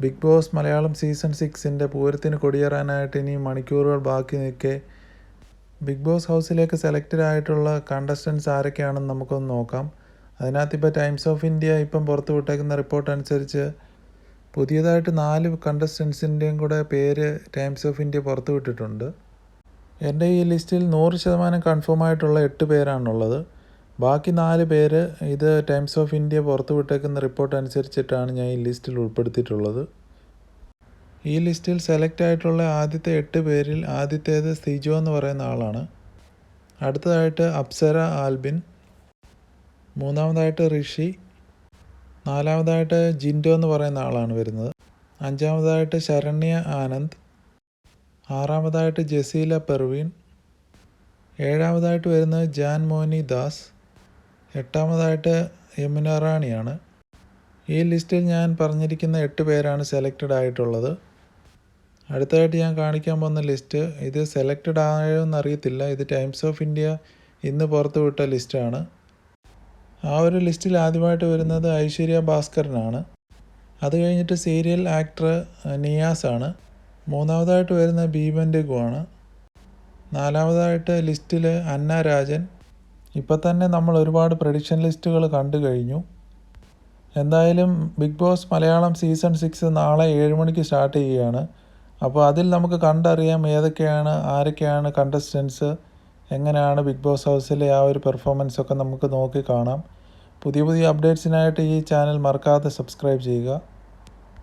Big boss Malayalam season 6ൻ്റെ പൂരത്തിന് കൊടിയേറാനായിട്ട് ഇനി മണിക്കൂറുകൾ ബാക്കി നിൽക്കെ ബിഗ് ബോസ് ഹൗസിലേക്ക് സെലക്റ്റഡ് ആയിട്ടുള്ള കണ്ടസ്റ്റൻസ് ആരൊക്കെയാണെന്ന് നമുക്കൊന്ന് നോക്കാം. അതിനകത്ത് ഇപ്പോൾ ടൈംസ് ഓഫ് ഇന്ത്യ ഇപ്പം പുറത്തു വിട്ടേക്കുന്ന റിപ്പോർട്ട് അനുസരിച്ച് പുതിയതായിട്ട് 4 കണ്ടസ്റ്റൻസിൻ്റെയും കൂടെ പേര് ടൈംസ് ഓഫ് ഇന്ത്യ പുറത്തു വിട്ടിട്ടുണ്ട്. എൻ്റെ ഈ ലിസ്റ്റിൽ 100% കൺഫേം ആയിട്ടുള്ള 8 പേരാണുള്ളത്. ബാക്കി 4 പേര് ഇത് ടൈംസ് ഓഫ് ഇന്ത്യ പുറത്തു വിട്ടേക്കുന്ന റിപ്പോർട്ട് അനുസരിച്ചിട്ടാണ് ഞാൻ ഈ ലിസ്റ്റിൽ ഉൾപ്പെടുത്തിയിട്ടുള്ളത്. ഈ ലിസ്റ്റിൽ സെലക്ട് ആയിട്ടുള്ള ആദ്യത്തെ 8 പേരിൽ ആദ്യത്തേത് സിജോ എന്ന് പറയുന്ന ആളാണ്. അടുത്തതായിട്ട് അപ്സര ആൽബിൻ, മൂന്നാമതായിട്ട് ഋഷി, നാലാമതായിട്ട് ജിൻഡോ എന്ന് പറയുന്ന ആളാണ് വരുന്നത്, അഞ്ചാമതായിട്ട് ശരണ്യ ആനന്ദ്, ആറാമതായിട്ട് ജസീല പെർവീൻ, ഏഴാമതായിട്ട് വരുന്നത് ജാൻ മോനി ദാസ്, എട്ടാമതായിട്ട് യമുന റാണിയാണ്. ഈ ലിസ്റ്റിൽ ഞാൻ പറഞ്ഞിരിക്കുന്ന 8 പേരാണ് സെലക്റ്റഡ് ആയിട്ടുള്ളത്. അടുത്തതായിട്ട് ഞാൻ കാണിക്കാൻ പോകുന്ന ലിസ്റ്റ് ഇത് സെലക്റ്റഡ് ആയോന്ന് അറിയത്തില്ല. ഇത് ടൈംസ് ഓഫ് ഇന്ത്യ ഇന്ന് പുറത്തു വിട്ട ലിസ്റ്റാണ്. ആ ഒരു ലിസ്റ്റിൽ ആദ്യമായിട്ട് വരുന്നത് ഐശ്വര്യ ഭാസ്കരനാണ്. അത് കഴിഞ്ഞിട്ട് സീരിയൽ ആക്ടർ നിയാസാണ്. മൂന്നാമതായിട്ട് വരുന്നത് ഭീമൻ രഘുവാണ്. നാലാമതായിട്ട് ലിസ്റ്റിൽ അന്ന രാജൻ. ഇപ്പം തന്നെ നമ്മൾ ഒരുപാട് പ്രഡിക്ഷൻ ലിസ്റ്റുകൾ കണ്ടു കഴിഞ്ഞു. എന്തായാലും ബിഗ് ബോസ് മലയാളം സീസൺ 6 നാളെ 7 മണിക്ക് സ്റ്റാർട്ട് ചെയ്യുകയാണ്. അപ്പോൾ അതിൽ നമുക്ക് കണ്ടറിയാം ആരൊക്കെയാണ് കണ്ടസ്റ്റൻസ്, എങ്ങനെയാണ് ബിഗ് ബോസ് ഹൗസിലെ ആ ഒരു പെർഫോമൻസൊക്കെ നമുക്ക് നോക്കി കാണാം. പുതിയ അപ്ഡേറ്റ്സിനായിട്ട് ഈ ചാനൽ മറക്കാതെ സബ്സ്ക്രൈബ് ചെയ്യുക.